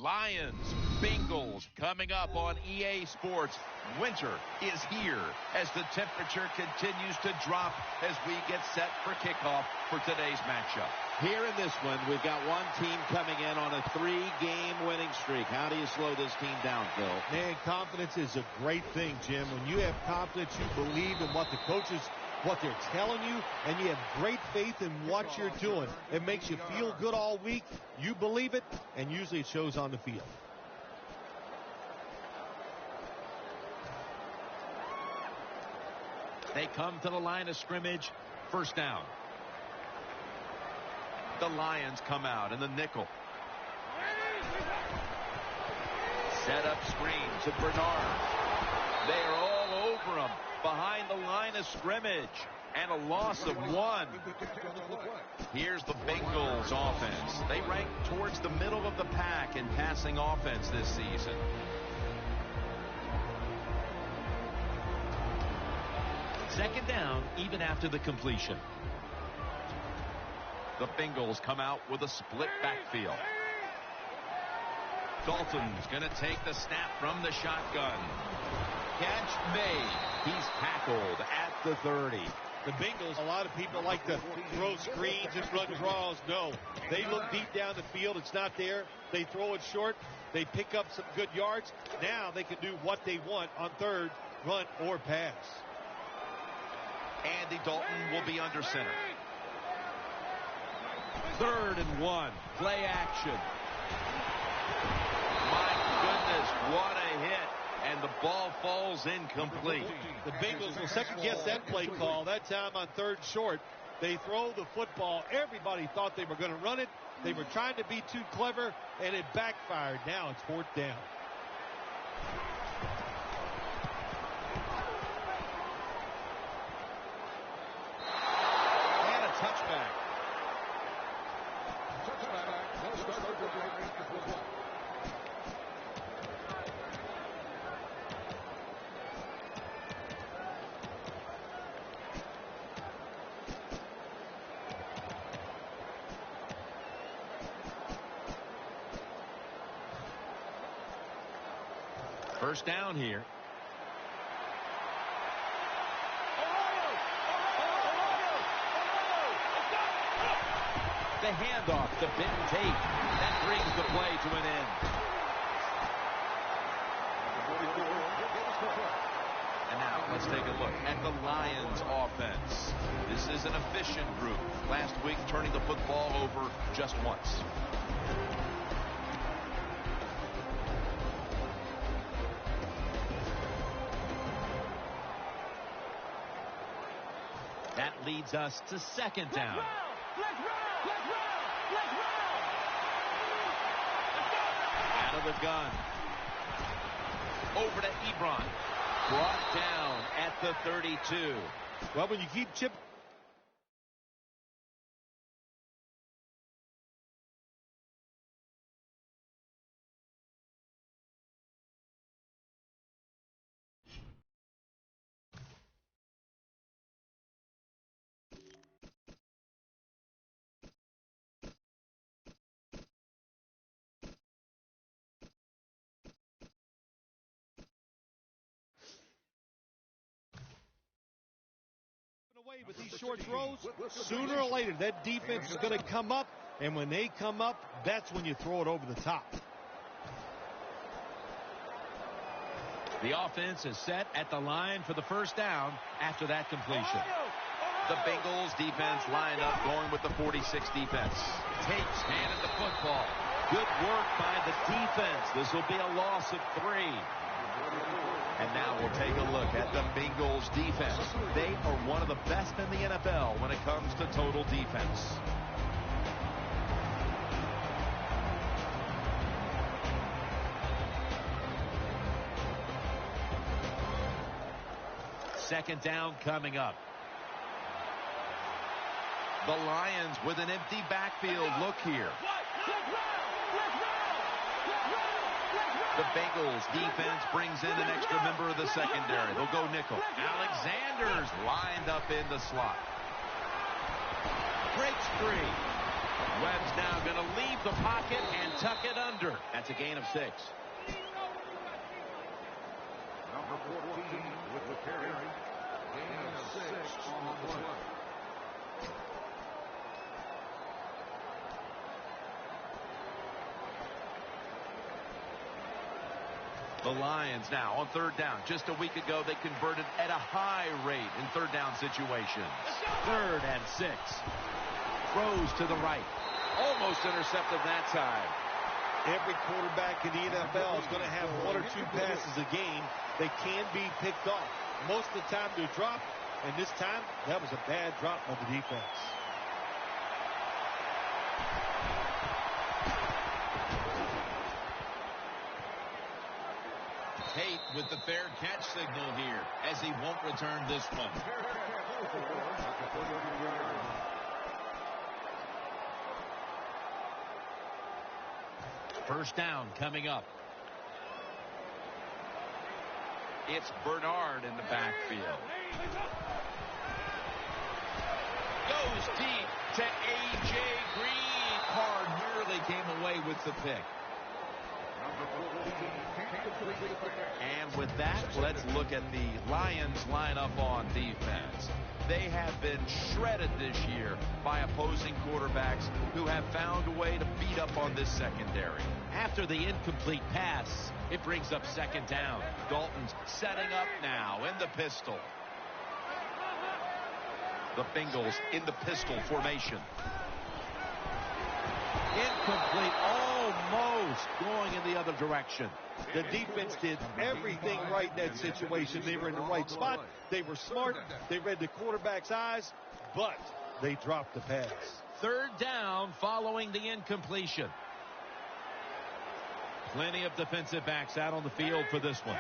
Lions, Bengals coming up on EA Sports. Winter is here as the temperature continues to drop as we get set for kickoff for today's matchup. Here in this one, we've got one team coming in on a 3-game winning streak. How do you slow this team down, Phil? Man, confidence is a great thing, Jim. When you have confidence, you believe in what the coaches, what they're telling you, and you have great faith in what you're doing. It makes you feel good all week. You believe it, and usually it shows on the field. They come to the line of scrimmage. First down. The Lions come out in the nickel. Set up screen to Bernard. They are all over him behind the line of scrimmage. And a loss of 1. Here's the Bengals offense. They rank towards the middle of the pack in passing offense this season. Second down, even after the completion. The Bengals come out with a split backfield. Dalton's going to take the snap from the shotgun. Catch made. He's tackled at the 30. The Bengals, a lot of people like to throw screens and run draws. No, they look deep down the field. It's not there. They throw it short. They pick up some good yards. Now they can do what they want on third, run or pass. Andy Dalton will be under center. 3rd and 1. Play action. My goodness, what a hit. And the ball falls incomplete. The Bengals will second-guess that play call. That time on 3rd short, they throw the football. Everybody thought they were going to run it. They were trying to be too clever, and it backfired. Now it's 4th down. And a touchback. First down here. The handoff to Ben Tate. That brings the play to an end. And now let's take a look at the Lions offense. This is an efficient group. Last week turning the football over just once. That leads us to second down. Out of the gun. Over to Ebron. Brought down at the 32. Well, when you keep chip. With these short throws, sooner or later that defense is going to come up, and when they come up, that's when you throw it over the top. The offense is set at the line for the first down after that completion. The Bengals defense lined up going with the 46 defense. Tate's handed the football. Good work by the defense. This will be a loss of 3. And now we'll take a look at the Bengals defense. They are one of the best in the NFL when it comes to total defense. Second down coming up. The Lions with an empty backfield look here. The Bengals defense brings in an extra member of the secondary. They'll go nickel. Alexander's lined up in the slot. Breaks free. Webb's now going to leave the pocket and tuck it under. That's a gain of 6. Number 14 with the carry. Gain of 6 on the play. The Lions now on 3rd down. Just a week ago, they converted at a high rate in 3rd down situations. 3rd and 6. Throws to the right. Almost intercepted that time. Every quarterback in the NFL is going to have 1 or 2 passes a game that can be picked off. Most of the time they're dropped, and this time that was a bad drop by the defense. Tate with the fair catch signal here as he won't return this one. First down coming up. It's Bernard in the backfield. Goes deep to A.J. Green. Card nearly came away with the pick. And with that, let's look at the Lions lineup on defense. They have been shredded this year by opposing quarterbacks who have found a way to beat up on this secondary. After the incomplete pass, it brings up 2nd down. Dalton's setting up now in the pistol. The Bengals in the pistol formation. Incomplete, almost going in the other direction. The defense did everything right in that situation. They were in the right spot. They were smart. They read the quarterback's eyes, but they dropped the pass. 3rd down following the incompletion. Plenty of defensive backs out on the field for this one.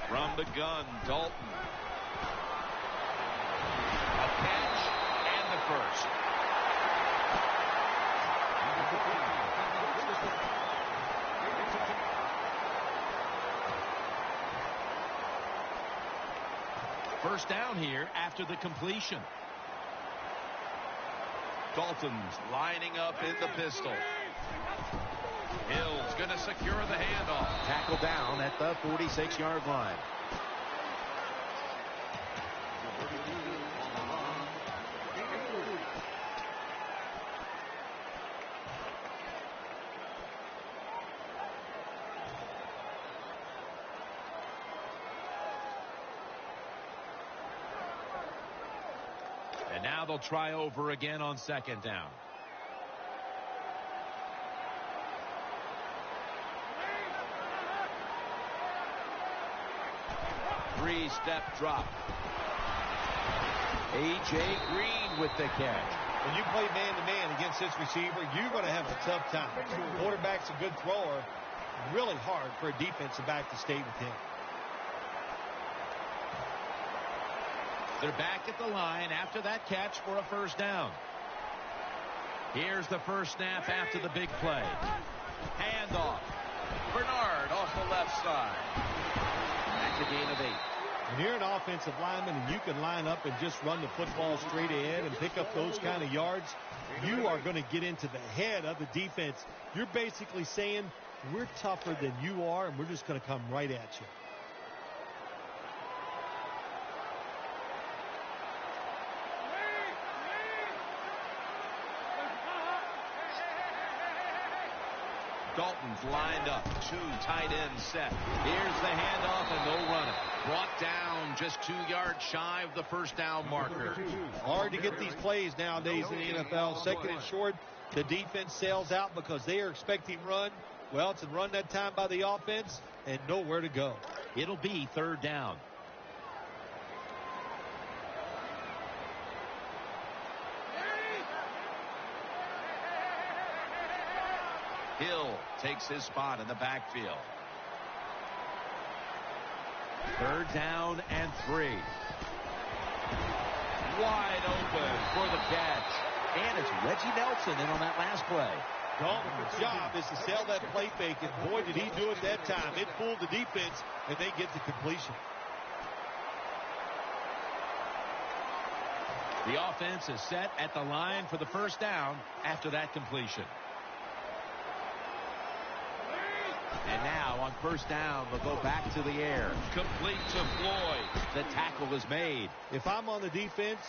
From the gun, Dalton. A catch and the first. First down here after the completion. Dalton's lining up in the pistol. Hill's going to secure the handoff. Tackle down at the 46-yard line. And now they'll try over again on 2nd down. Three-step drop. A.J. Green with the catch. When you play man-to-man against this receiver, you're going to have a tough time. The quarterback's a good thrower. Really hard for a defensive back to stay with him. They're back at the line after that catch for a first down. Here's the first snap after the big play. Handoff. Bernard off the left side. That's a gain of 8. When you're an offensive lineman and you can line up and just run the football straight ahead and pick up those kind of yards, you are going to get into the head of the defense. You're basically saying, we're tougher than you are, and we're just going to come right at you. Dalton's lined up. 2 tight ends set. Here's the handoff, and they'll run it. Brought down just 2 yards shy of the first down marker. Hard to get these plays nowadays in the NFL. 2nd and short, the defense sails out because they are expecting run. Well, it's a run that time by the offense and nowhere to go. It'll be 3rd down. Hill takes his spot in the backfield. 3rd down and 3. Wide open for the catch. And it's Reggie Nelson in on that last play. Dalton's job is to sell that play fake, and boy, did he do it that time. It fooled the defense, and they get the completion. The offense is set at the line for the first down after that completion. And now on first down, they'll go back to the air. Complete to Floyd. The tackle is made. If I'm on the defense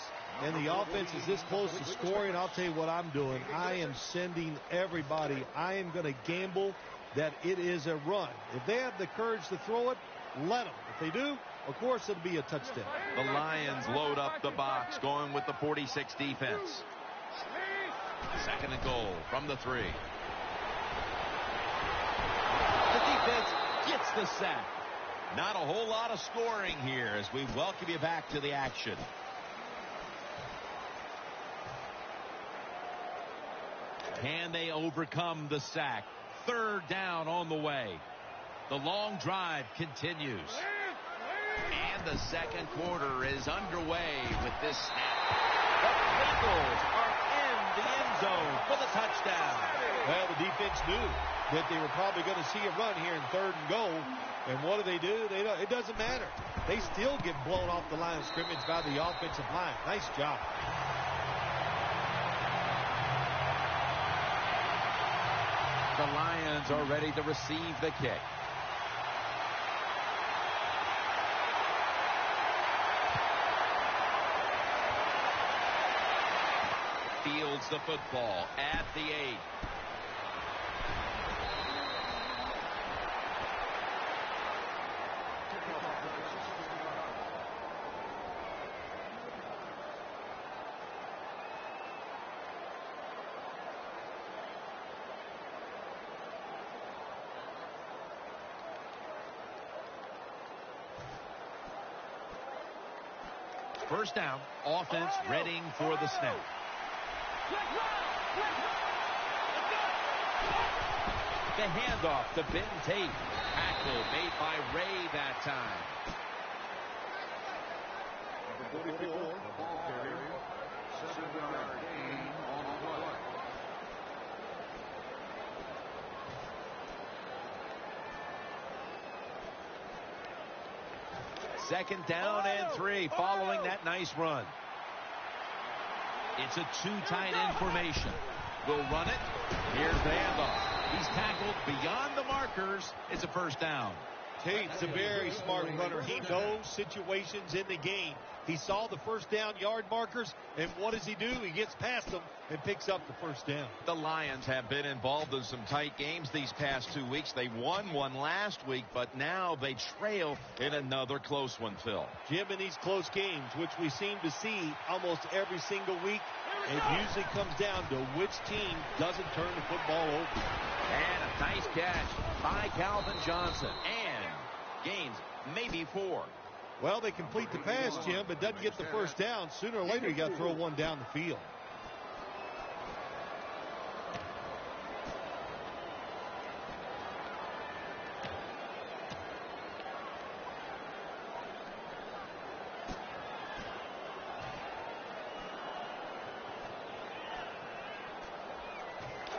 and the offense is this close to scoring, I'll tell you what I'm doing. I am sending everybody. I am going to gamble that it is a run. If they have the courage to throw it, let them. If they do, of course, it'll be a touchdown. The Lions load up the box, going with the 46 defense. Second and goal from the 3. The defense gets the sack. Not a whole lot of scoring here as we welcome you back to the action. Can they overcome the sack? Third down on the way. The long drive continues. And the second quarter is underway with this snap. The Bengals are in the end zone for the touchdown. Well, the defense knew that they were probably going to see a run here in third and goal. And what do? It doesn't matter. They still get blown off the line of scrimmage by the offensive line. Nice job. The Lions are ready to receive the kick. Fields the football at the 8. First down, offense readying for the snap. The handoff to Ben Tate. Tackle made by Ray that time. Number 44, the ball carrier, 7-yard gain on the play. Second down and 3 following that nice run. It's a two-tight end formation. We'll run it. Here's the handoff. He's tackled beyond the markers. It's a first down. Tate's a very smart runner. He knows situations in the game. He saw the first down yard markers, and what does he do? He gets past them and picks up the first down. The Lions have been involved in some tight games these past 2 weeks. They won one last week, but now they trail in another close one, Phil. Jim, in these close games, which we seem to see almost every single week, it usually comes down to which team doesn't turn the football over. And a nice catch by Calvin Johnson. And gains maybe 4. Well, they complete the pass, Jim, but doesn't get the first down. Sooner or later, you got to throw one down the field.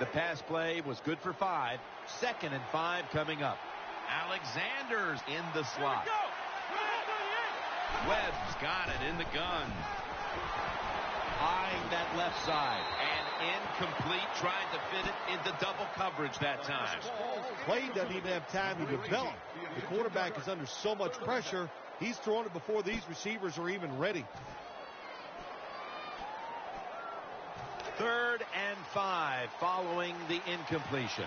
The pass play was good for 5. Second and 5 coming up. Alexander's in the slot. Webb's got it in the gun. Eyeing that left side. And incomplete, trying to fit it into double coverage that time. Play doesn't even have time to develop. The quarterback is under so much pressure, he's throwing it before these receivers are even ready. Third and 5 following the incompletion.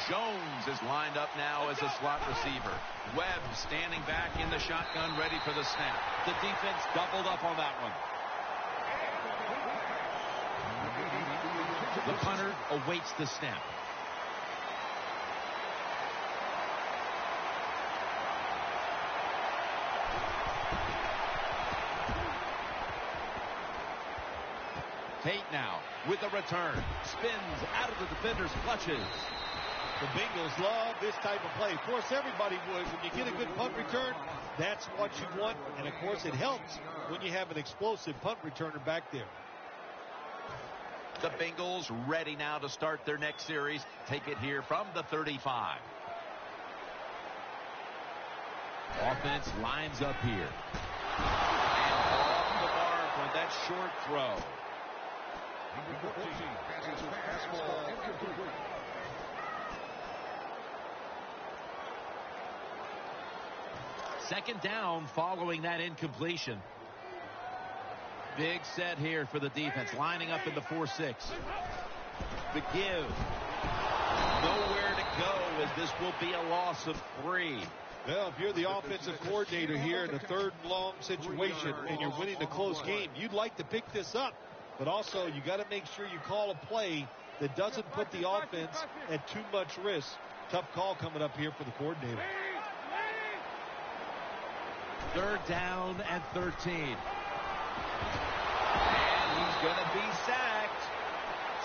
Jones is lined up now as a slot receiver. Webb standing back in the shotgun, ready for the snap. The defense doubled up on that one. The punter awaits the snap. Tate now with a return. Spins out of the defender's clutches. The Bengals love this type of play. Of course, everybody would. When you get a good punt return, that's what you want. And, of course, it helps when you have an explosive punt returner back there. The Bengals ready now to start their next series. Take it here from the 35. Offense lines up here. And off the mark on that short throw. Number 14 passes fastball incomplete. Second down following that incompletion. Big set here for the defense, lining up in the 4-6. The give. Nowhere to go, as this will be a loss of 3. Well, if you're the offensive coordinator here in a third and long situation and you're winning a close game, you'd like to pick this up. But also, you got to make sure you call a play that doesn't put the offense at too much risk. Tough call coming up here for the coordinator. Third down and 13. And he's going to be sacked.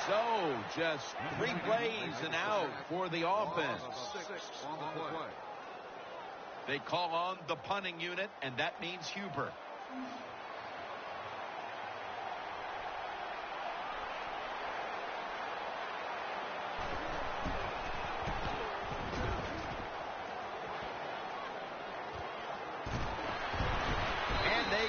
So, just 3 plays and out for the offense. They call on the punting unit, and that means Huber.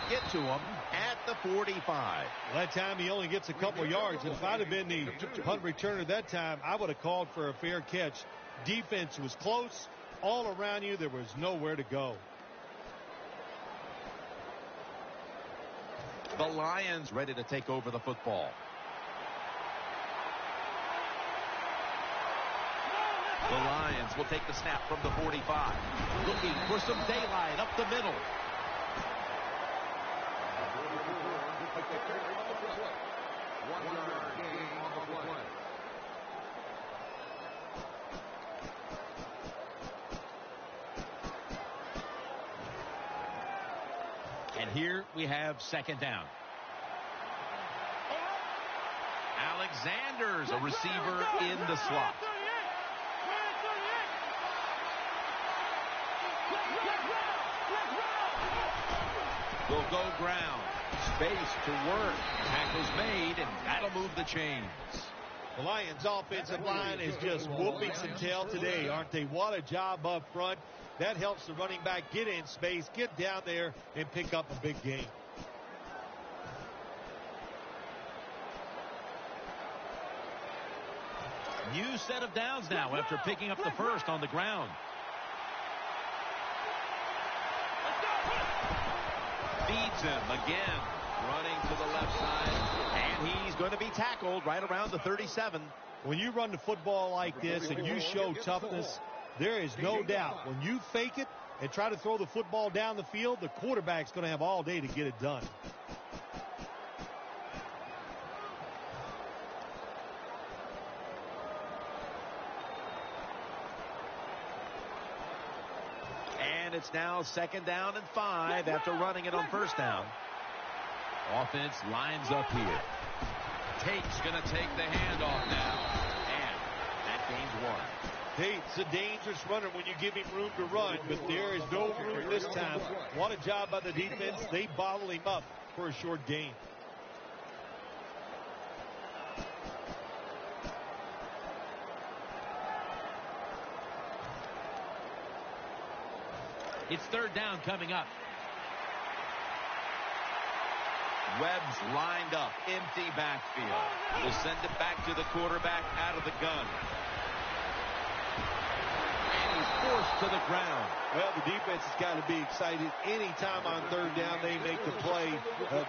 Get to him at the 45. Well, that time he only gets a couple yards. If I'd have been the punt returner that time, I would have called for a fair catch. Defense was close. All around you, there was nowhere to go. The Lions ready to take over the football. The Lions will take the snap from the 45. Looking for some daylight up the middle. And here we have second down. Alexander's a receiver in the slot. Will go ground. Space to work. Tackles made, and that'll move the chains. The Lions' offensive line is just whooping some tail today, aren't they? What a job up front. That helps the running back get in space, get down there, and pick up a big gain. New set of downs now after picking up the first on the ground. Feeds him again, running to the left side, and he's going to be tackled right around the 37. When you run the football like this and you show toughness, there is no doubt when you fake it and try to throw the football down the field, the quarterback's going to have all day to get it done. And it's now second down and 5 after running it on first down. Offense lines up here. Tate's going to take the handoff now. And that gains 1. Tate's a dangerous runner when you give him room to run, but there is no room this time. What a job by the defense. They bottle him up for a short gain. It's third down coming up. Webb's lined up, empty backfield. Will send it back to the quarterback out of the gun. And he's forced to the ground. Well, the defense has got to be excited. Anytime on third down they make the play,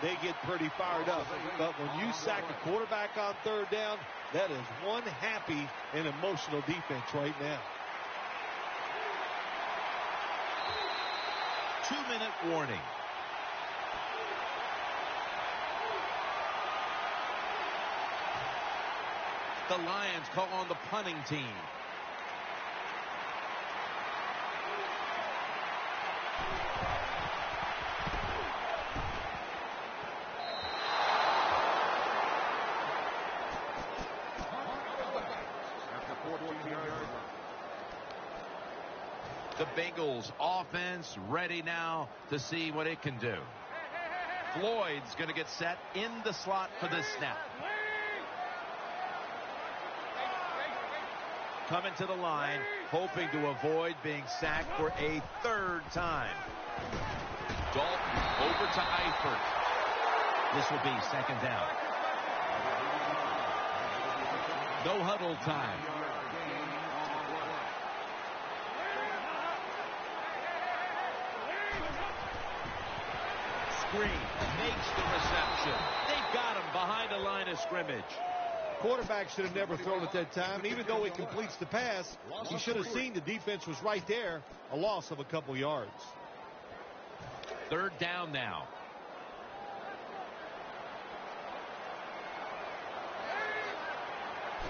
they get pretty fired up. But when you sack a quarterback on third down, that is one happy and emotional defense right now. 2-minute warning. The Lions call on the punting team. The Bengals offense ready now to see what it can do. Floyd's going to get set in the slot for this snap. Coming to the line, hoping to avoid being sacked for a third time. Dalton over to Eifert. This will be second down. No huddle time. Screen makes the reception. They've got him behind the line of scrimmage. Quarterback should have never thrown at that time. Even though he completes the pass, he should have seen the defense was right there. A loss of a couple yards. Third down now.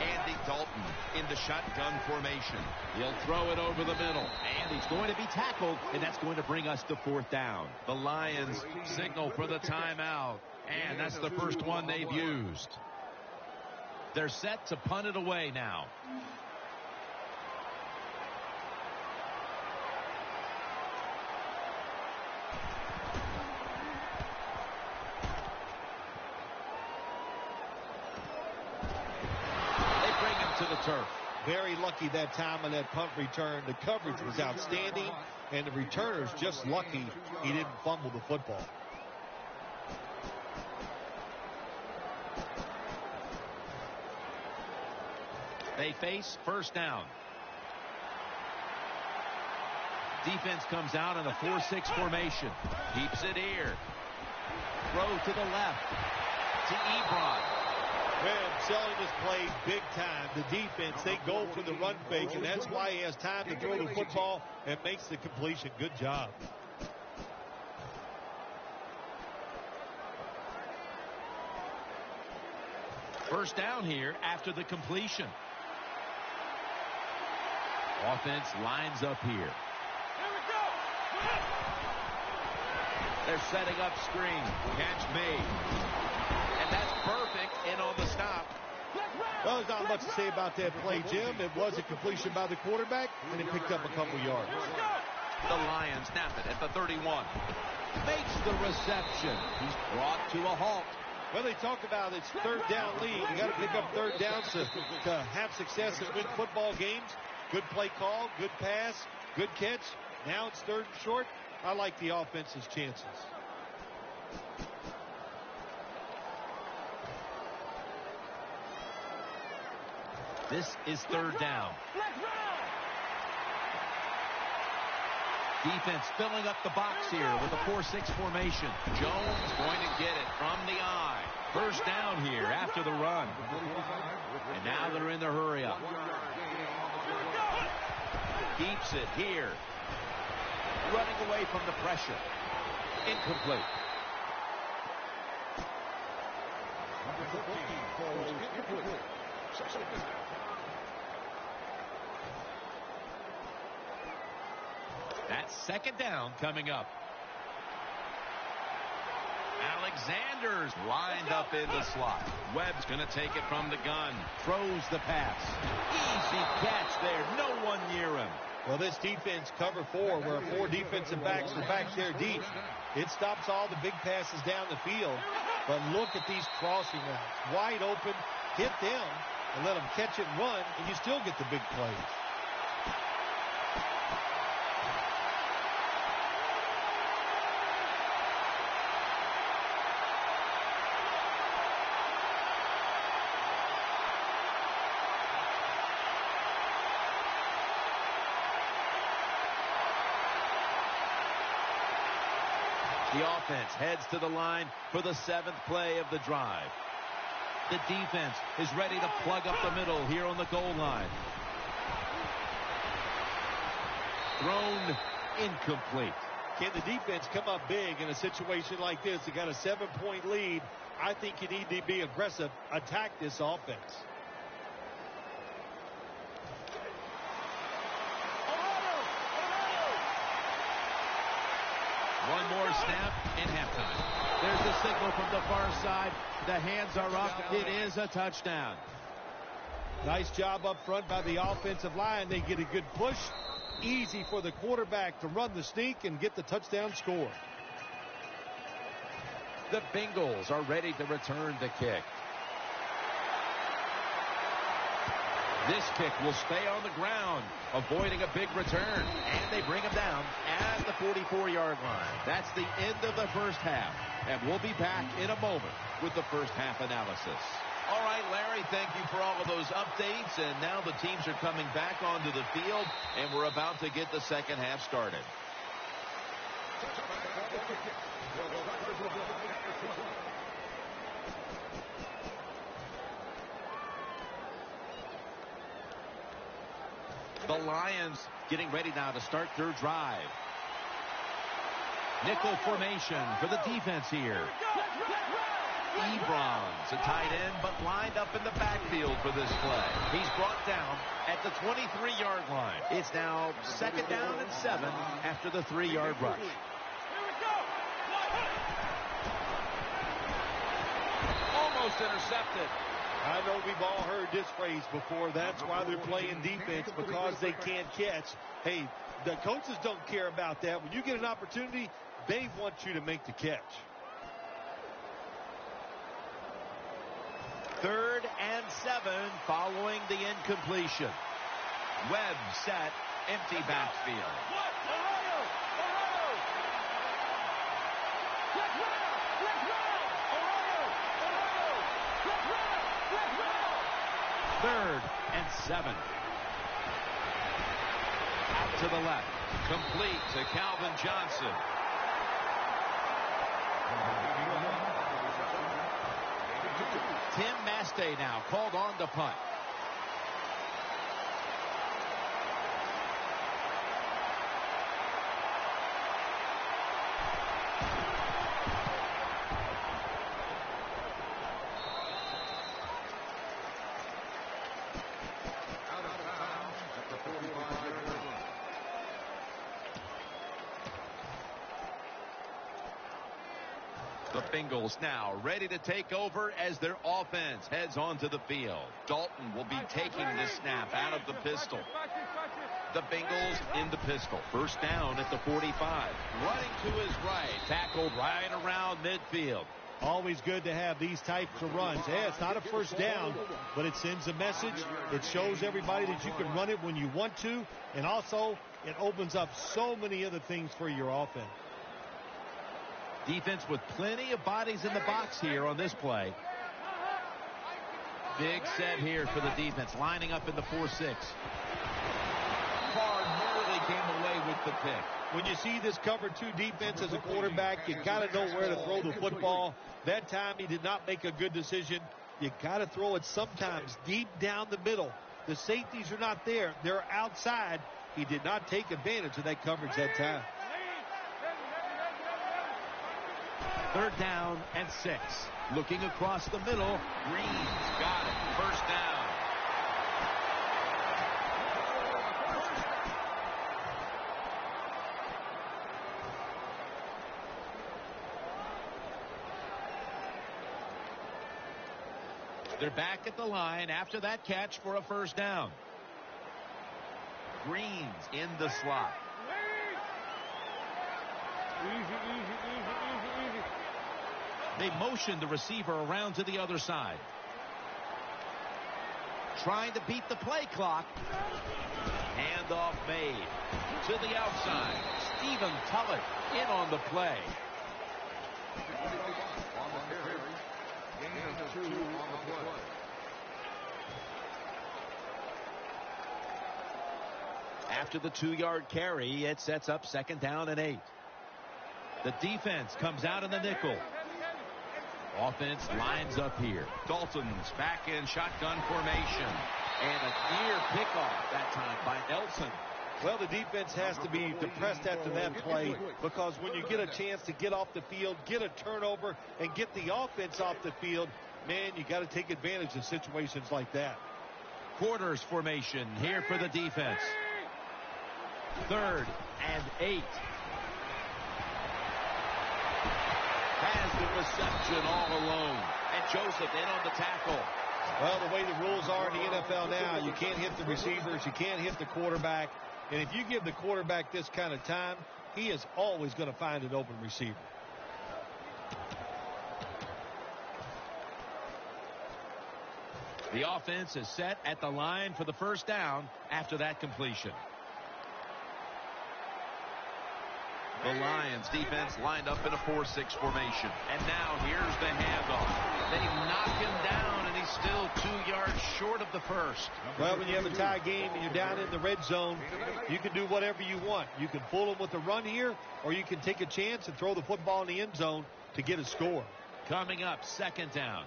Andy Dalton in the shotgun formation. He'll throw it over the middle. And he's going to be tackled, and that's going to bring us to fourth down. The Lions signal for the timeout, and that's the first one they've used. They're set to punt it away now. To the turf. Very lucky that time on that punt return. The coverage was outstanding, and the returner's just lucky he didn't fumble the football. They face first down. Defense comes out in a 4-6 formation. Keeps it here. Throw to the left to Ebron. Webb selling this play big time. The defense, they go for the run fake, and that's why he has time to throw the football and makes the completion. Good job. First down here after the completion. Offense lines up here. They're setting up screen. Catch made. And that's perfect in on the stop. Well, there's not much to say about that play, Jim. It was a completion by the quarterback, and he picked up a couple yards. The Lions snap it at the 31. Makes the reception. He's brought to a halt. Well, they talk about it's third down lead. You got to pick up third downs to have success and win football games. Good play call, good pass, good catch. Now it's third and short. I like the offense's chances. This is third down. Defense filling up the box here with a 4-6 formation. Jones going to get it from the eye. First down here after the run. And now they're in the hurry up. Keeps it here. Running away from the pressure. Incomplete. That's second down coming up. Alexander's lined up in the slot. Webb's going to take it from the gun. Throws the pass. Easy catch there. No one near him. Well, this defense cover 4, where 4 defensive backs are back there deep. It stops all the big passes down the field. But look at these crossing routes. Wide open. Hit them and let them catch it and run, and you still get the big plays. The offense heads to the line for the 7th play of the drive. The defense is ready to plug up the middle here on the goal line. Thrown incomplete. Can the defense come up big in a situation like this? They got a 7-point lead. I think you need to be aggressive. Attack this offense. One more snap and halftime. There's the signal from the far side. The hands are up. It is a touchdown. Nice job up front by the offensive line. They get a good push. Easy for the quarterback to run the sneak and get the touchdown score. The Bengals are ready to return the kick. This kick will stay on the ground, avoiding a big return. And they bring him down at the 44-yard line. That's the end of the first half. And we'll be back in a moment with the first half analysis. All right, Larry, thank you for all of those updates. And now the teams are coming back onto the field, and we're about to get the second half started. The Lions getting ready now to start their drive. Nickel formation for the defense here. Ebron's a tight end, but lined up in the backfield for this play. He's brought down at the 23-yard line. It's now 2nd down and 7 after the 3-yard rush. Almost intercepted. I know we've all heard this phrase before. That's why they're playing defense, because they can't catch. Hey, the coaches don't care about that. When you get an opportunity, they want you to make the catch. 3rd and 7 following the incompletion. Webb set, empty backfield. Third and 7. Out to the left. Complete to Calvin Johnson. Tim Mastay now called on to punt. The Bengals now ready to take over as their offense heads onto the field. Dalton will be taking the snap out of the pistol. The Bengals in the pistol. First down at the 45. Running to his right. Tackled right around midfield. Always good to have these types of runs. Yeah, it's not a first down, but it sends a message. It shows everybody that you can run it when you want to. And also, it opens up so many other things for your offense. Defense with plenty of bodies in the box here on this play. Big set here for the defense, lining up in the 4-6. Carr nearly came away with the pick. When you see this cover 2 defense as a quarterback, you got to know where to throw the football. That time he did not make a good decision. You got to throw it sometimes deep down the middle. The safeties are not there. They're outside. He did not take advantage of that coverage that time. 3rd down and 6. Looking across the middle. Green's got it. First down. They're back at the line after that catch for a first down. Green's in the slot. They motion the receiver around to the other side. Trying to beat the play clock. Handoff made to the outside. Stephen Tullett in on the play. After the 2-yard carry, it sets up 2nd down and 8. The defense comes out in the nickel. Offense lines up here. Dalton's back in shotgun formation. And a near pickoff that time by Nelson. Well, the defense has to be depressed after that play, because when you get a chance to get off the field, get a turnover, and get the offense off the field, man, you got to take advantage of situations like that. Quarters formation here for the defense. 3rd and 8. Has the reception all alone. And Joseph in on the tackle. Well, the way the rules are in the NFL now, you can't hit the receivers, you can't hit the quarterback. And if you give the quarterback this kind of time, he is always going to find an open receiver. The offense is set at the line for the first down after that completion. The Lions defense lined up in a 4-6 formation. And now here's the handoff. They knock him down, and he's still 2 yards short of the first. Well, when you have a tie game and you're down in the red zone, you can do whatever you want. You can fool them with the run here, or you can take a chance and throw the football in the end zone to get a score. Coming up, second down.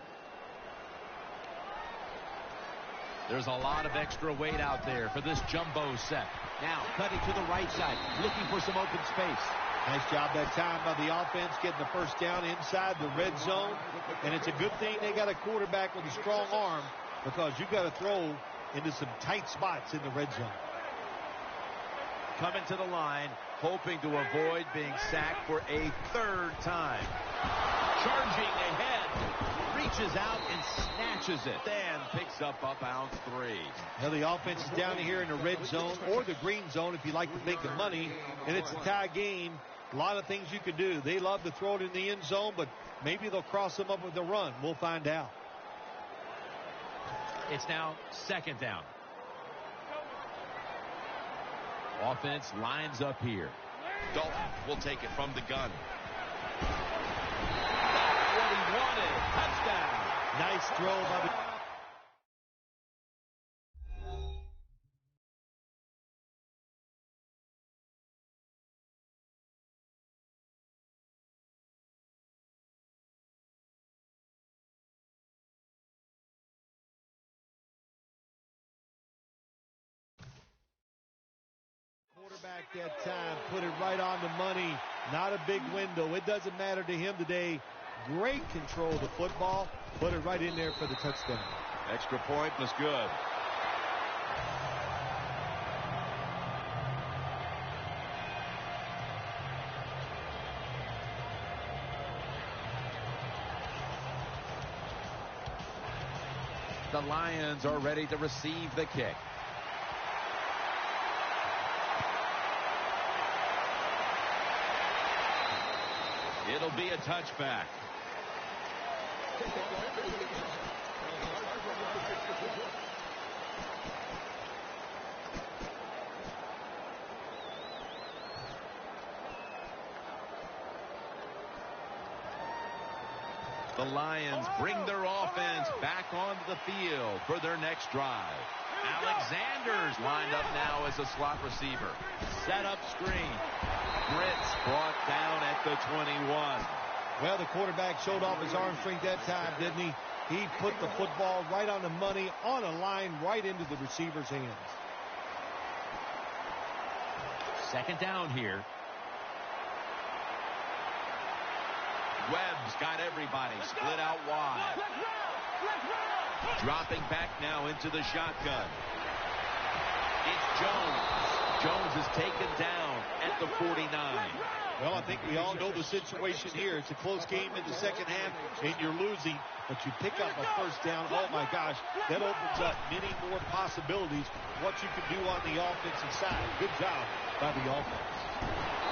There's a lot of extra weight out there for this jumbo set. Now cutting to the right side, looking for some open space. Nice job that time by the offense getting the first down inside the red zone. And it's a good thing they got a quarterback with a strong arm, because you've got to throw into some tight spots in the red zone. Coming to the line, hoping to avoid being sacked for a third time. Charging ahead, reaches out and snatches it. Then picks up bounds 3. Now the offense is down here in the red zone or the green zone if you like to make the money, and it's a tie game. A lot of things you could do. They love to throw it in the end zone, but maybe they'll cross them up with the run. We'll find out. It's now second down. Offense lines up here. Dalton will take it from the gun. That's what he wanted. Touchdown. Nice throw by the... Quarterback that time put it right on the money. Not a big window. It doesn't matter to him today. Great control of the football. Put it right in there for the touchdown. Extra point was good. The Lions are ready to receive the kick. It'll be a touchback. The Lions bring their offense back onto the field for their next drive. Alexander's lined up now as a slot receiver. Set up screen. Fritz brought down at the 21. Well, the quarterback showed off his arm strength that time, didn't he? He put the football right on the money, on a line, right into the receiver's hands. Second down here. Webb's got everybody split out wide. Dropping back now into the shotgun. It's Jones. Jones is taken down at the 49. Well, I think we all know the situation here. It's a close game in the second half, and you're losing, but you pick up a first down. Oh, my gosh, that opens up many more possibilities what you can do on the offensive side. Good job by the offense.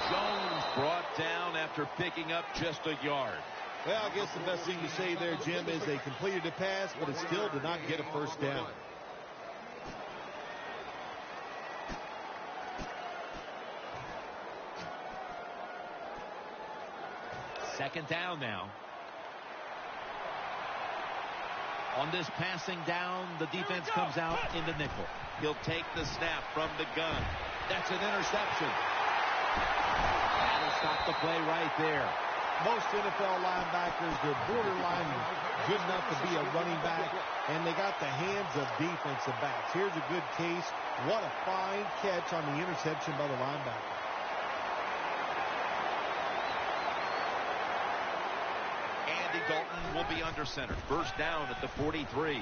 Jones brought down after picking up just a yard. Well, I guess the best thing to say there, Jim, is they completed a pass, but it still did not get a first down. Second down now. On this passing down, the defense comes out in the nickel. He'll take the snap from the gun. That's an interception. That'll stop the play right there. Most NFL linebackers, they're borderline good enough to be a running back, and they got the hands of defensive backs. Here's a good case. What a fine catch on the interception by the linebacker. Dalton will be under center. First down at the 43.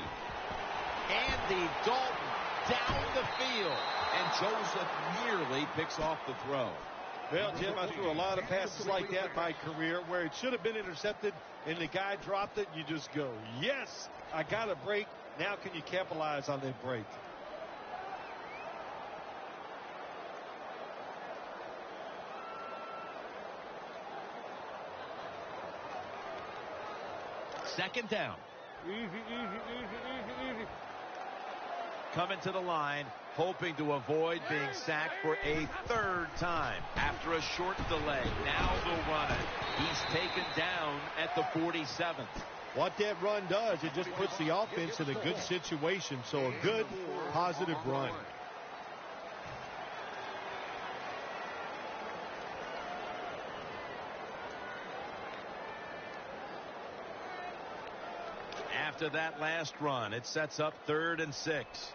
Andy Dalton down the field. And Joseph nearly picks off the throw. Well, Jim, I threw a lot of passes like that in my career where it should have been intercepted and the guy dropped it. You just go, yes, I got a break. Now can you capitalize on that break? Second down. Easy. Coming to the line, hoping to avoid being sacked for a third time after a short delay. Now they'll run it. He's taken down at the 47th. What that run does, it just puts the offense in a good situation. So a good, positive run. After that last run, it sets up 3rd and 6.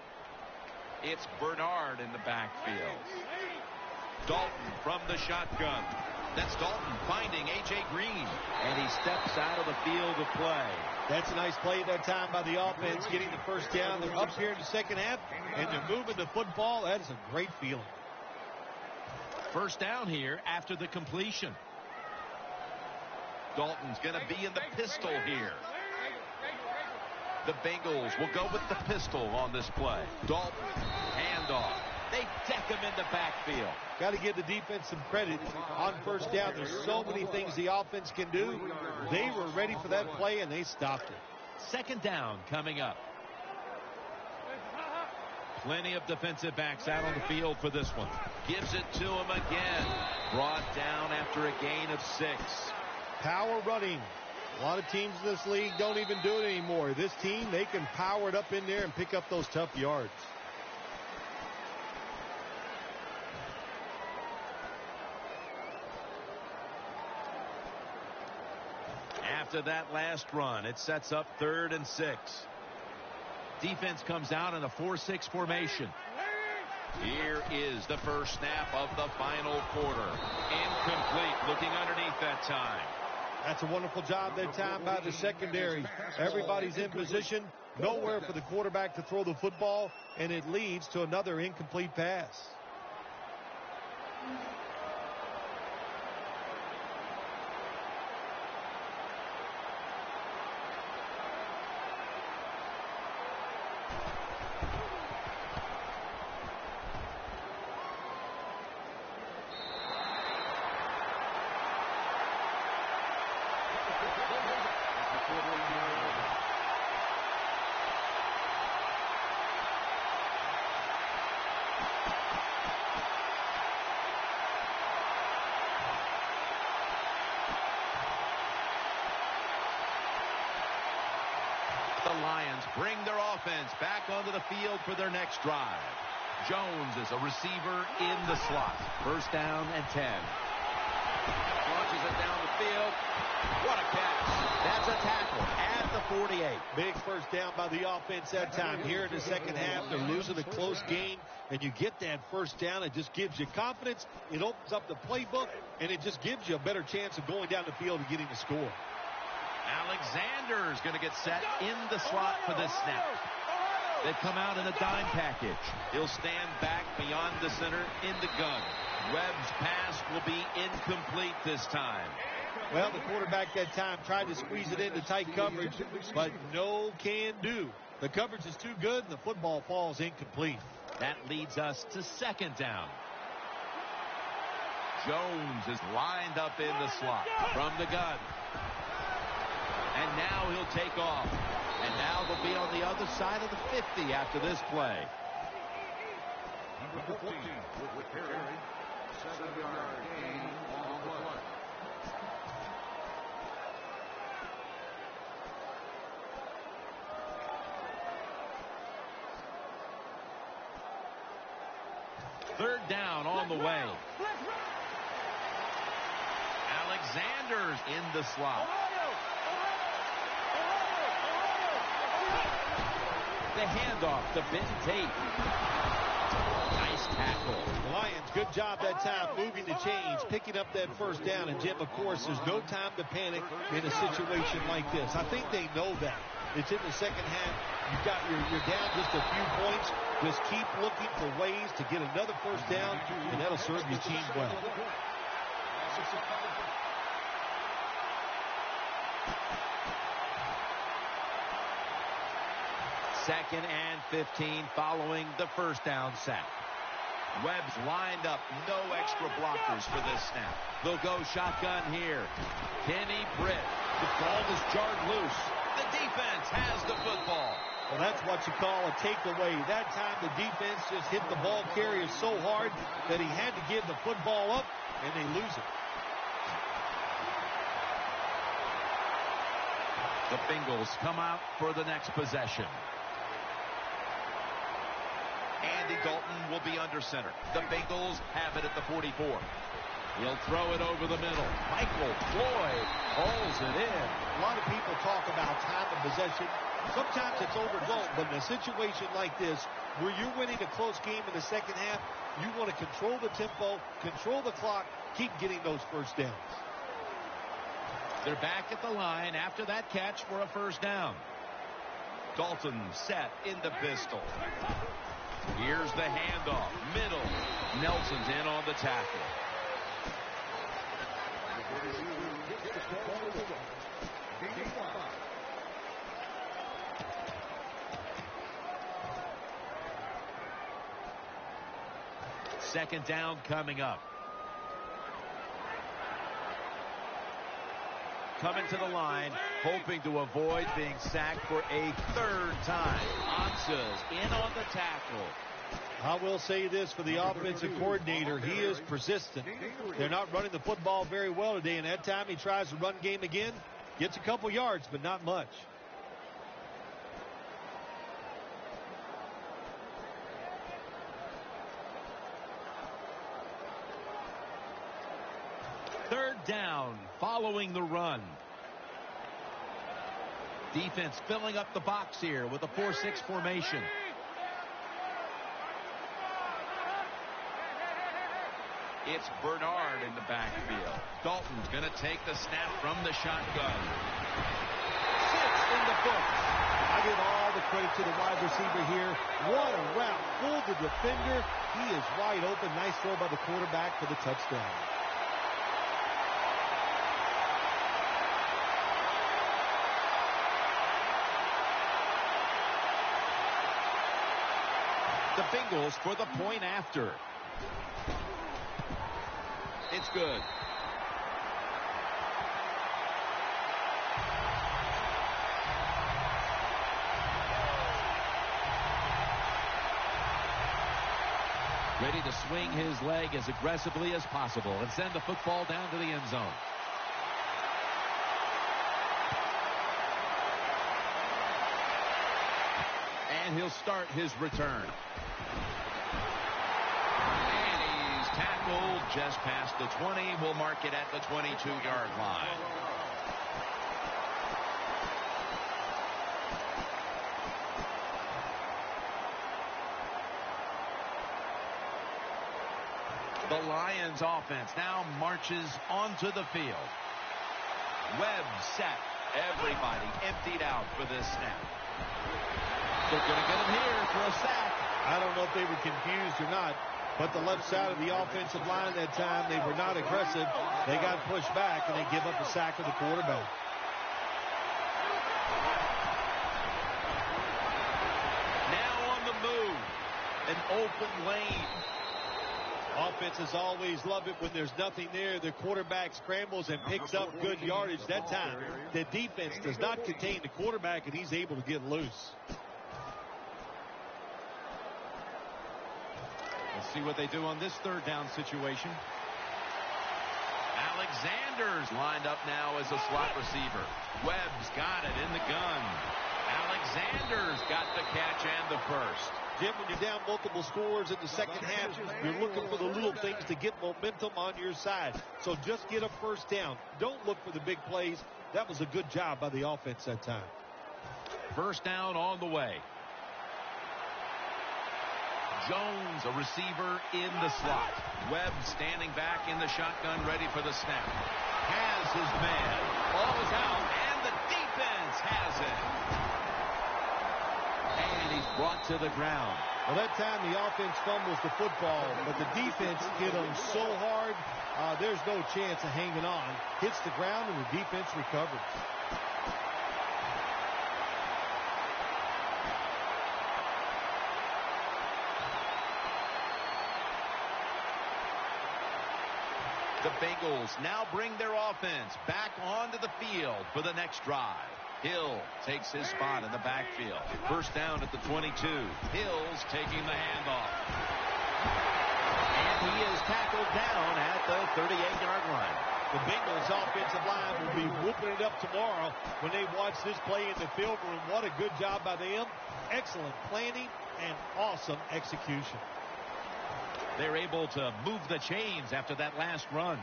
It's Bernard in the backfield. Dalton from the shotgun. That's Dalton finding A.J. Green. And he steps out of the field of play. That's a nice play that time by the offense, getting the first down. They're up here in the second half, and they're moving the football. That is a great feeling. First down here after the completion. Dalton's going to be in the pistol here. The Bengals will go with the pistol on this play. Dalton, handoff. They deck him in the backfield. Got to give the defense some credit on first down. There's so many things the offense can do. They were ready for that play, and they stopped it. Second down coming up. Plenty of defensive backs out on the field for this one. Gives it to him again. Brought down after a gain of 6. Power running. A lot of teams in this league don't even do it anymore. This team, they can power it up in there and pick up those tough yards. After that last run, it sets up 3rd and 6. Defense comes out in a 4-6 formation. Here is the first snap of the final quarter. Incomplete, looking underneath that time. That's a wonderful job that time by the secondary. Everybody's in position. Nowhere for the quarterback to throw the football, and it leads to another incomplete pass. Lions bring their offense back onto the field for their next drive. Jones is a receiver in the slot. First down and 10. Launches it down the field. What a catch. That's a tackle at the 48. Big first down by the offense that time. Here in the second half, they're losing a close game, and you get that first down. It just gives you confidence. It opens up the playbook, and it just gives you a better chance of going down the field and getting the score. Alexander is going to get set in the slot for this snap. They come out in a dime package. He'll stand back beyond the center in the gun. Webb's pass will be incomplete this time. Well, the quarterback that time tried to squeeze it into tight coverage, but no can do. The coverage is too good, and the football falls incomplete. That leads us to second down. Jones is lined up in the slot from the gun. And now he'll take off. And now they'll be on the other side of the 50 after this play. Number 14 with carry. 7-yard gain on the play. Third down on the way. Alexander's in the slot. The handoff to Benton Tate. Nice tackle. The Lions, good job that time moving the chains, picking up that first down. And, Jim, of course, there's no time to panic in a situation like this. I think they know that. It's in the second half. You're down just a few points. Just keep looking for ways to get another first down, and that'll serve your team well. Second and 15 following the first down sack. Webb's lined up. No extra blockers for this snap. They'll go shotgun here. Kenny Britt. The ball is jarred loose. The defense has the football. Well, that's what you call a takeaway. That time the defense just hit the ball carrier so hard that he had to give the football up, and they lose it. The Bengals come out for the next possession. Andy Dalton will be under center. The Bengals have it at the 44. He'll throw it over the middle. Michael Floyd pulls it in. A lot of people talk about time of possession. Sometimes it's overblown, but in a situation like this, where you're winning a close game in the second half, you want to control the tempo, control the clock, keep getting those first downs. They're back at the line after that catch for a first down. Dalton set in the pistol. Here's the handoff. Middle. Nelson's in on the tackle. Second down coming up. Coming to the line, hoping to avoid being sacked for a third time. Ansah's in on the tackle. I will say this for the offensive coordinator. He is persistent. They're not running the football very well today, and that time he tries the run game again. Gets a couple yards, but not much. Third down following the run. Defense filling up the box here with a 4-6 formation. It's Bernard in the backfield. Dalton's going to take the snap from the shotgun. Sits in the book. I give all the credit to the wide receiver here. What a route. Fooled the defender. He is wide open. Nice throw by the quarterback for the touchdown. The Bengals for the point after. It's good. Ready to swing his leg as aggressively as possible and send the football down to the end zone. And he'll start his return. And he's tackled just past the 20. We'll mark it at the 22-yard line. The Lions offense now marches onto the field. Webb set. Everybody emptied out for this snap. They're going to get him here for a sack. I don't know if they were confused or not, but the left side of the offensive line that time, they were not aggressive. They got pushed back, and they give up a sack to the quarterback. Now on the move. An open lane. Offenses always love it when there's nothing there. The quarterback scrambles and picks up good yardage. That time, the defense does not contain the quarterback, and he's able to get loose. Let's see what they do on this third down situation. Alexander's lined up now as a slot receiver. Webb's got it in the gun. Alexander's got the catch and the first. Jim, when you're down multiple scores in the second half, you're looking for the little things to get momentum on your side. So just get a first down. Don't look for the big plays. That was a good job by the offense that time. First down on the way. Jones, a receiver in the slot. Webb standing back in the shotgun, ready for the snap. Has his man. Ball is out, and the defense has it. And he's brought to the ground. Well, that time the offense fumbles the football, but the defense hit him so hard, there's no chance of hanging on. Hits the ground, and the defense recovers. The Bengals now bring their offense back onto the field for the next drive. Hill takes his spot in the backfield. First down at the 22. Hill's taking the handoff. And he is tackled down at the 38-yard line. The Bengals offensive line will be whooping it up tomorrow when they watch this play in the film room. What a good job by them. Excellent planning and awesome execution. They're able to move the chains after that last run.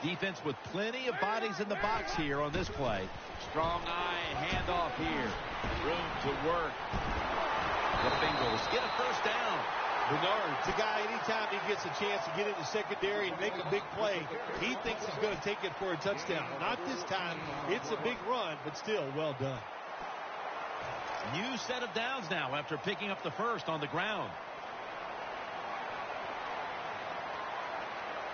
Defense with plenty of bodies in the box here on this play. Strong eye, handoff here. Room to work. The Bengals get a first down. Bernard's a guy, anytime he gets a chance to get in the secondary and make a big play, he thinks he's going to take it for a touchdown. Not this time. It's a big run, but still well done. New set of downs now after picking up the first on the ground.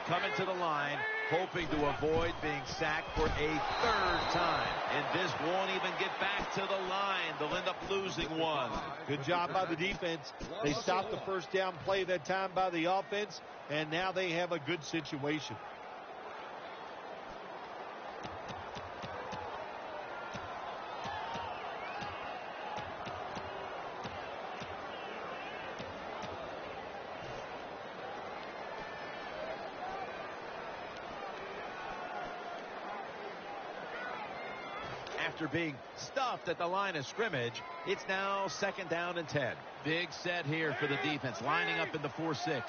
Coming to the line, hoping to avoid being sacked for a third time. And this won't even get back to the line. They'll end up losing one. Good job by the defense. They stopped the first down play that time by the offense, and now they have a good situation. After being stuffed at the line of scrimmage, it's now second down and 10. Big set here for the defense, lining up in the 4-6.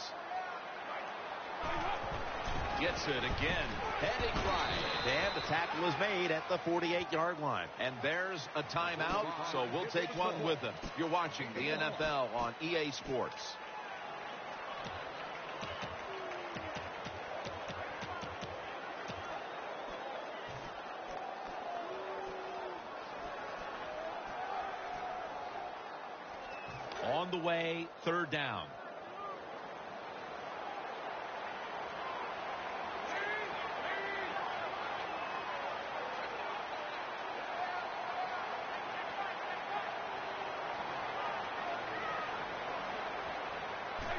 Gets it again, heading right. And the tackle is made at the 48-yard line. And there's a timeout, so we'll take one with them. You're watching the NFL on EA Sports. On the way, third down.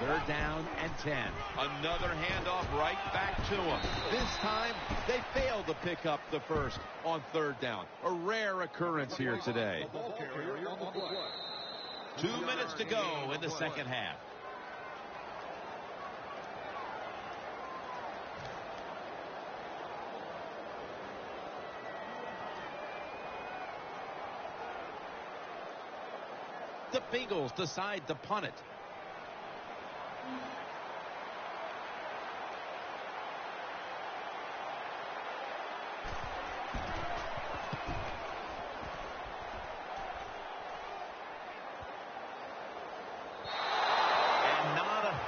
Third down and 10. Another handoff right back to him. This time, they failed to pick up the first on third down. A rare occurrence here today. 2 minutes to go in the second half. The Bengals decide to punt it.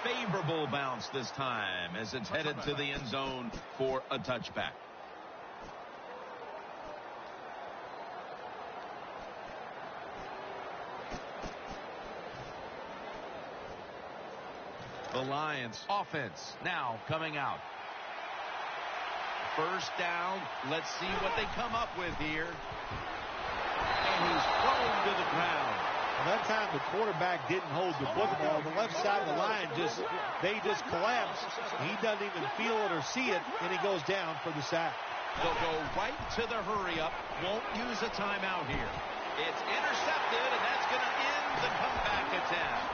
Favorable bounce this time as it's headed to the end zone for a touchback. The Lions offense now coming out. First down. Let's see what they come up with here. And he's thrown to the ground. Well, that time the quarterback didn't hold the football. The left side of the line just collapsed. He doesn't even feel it or see it, and he goes down for the sack. They'll go right to the hurry up. Won't use a timeout here. It's intercepted, and that's going to end the comeback attempt.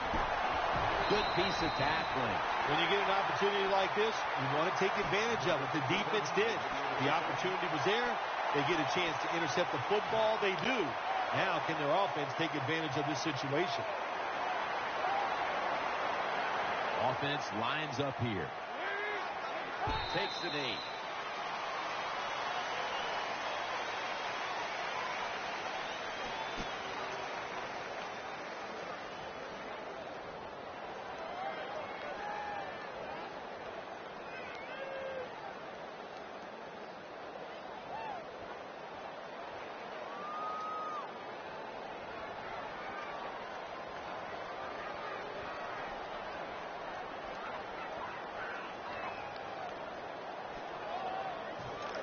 Good piece of tackling. When you get an opportunity like this, you want to take advantage of it. The defense did. The opportunity was there. They get a chance to intercept the football. They do. Now can their offense take advantage of this situation? Offense lines up here. Takes the knee.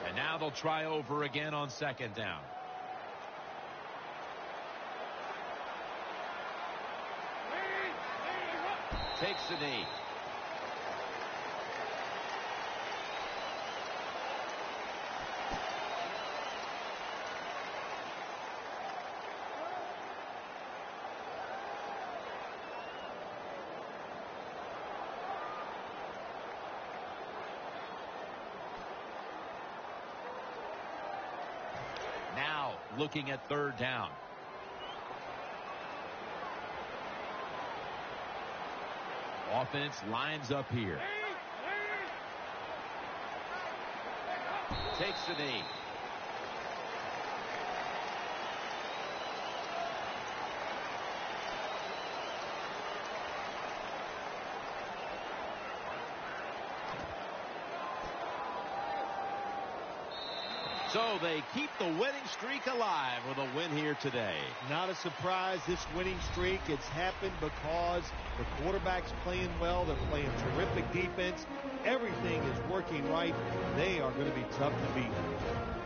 And now they'll try over again on second down. Takes the knee. looking at third down. Offense lines up here. Takes the knee. So they keep the winning streak alive with a win here today. Not a surprise, this winning streak. It's happened because the quarterback's playing well. They're playing terrific defense. Everything is working right. They are going to be tough to beat.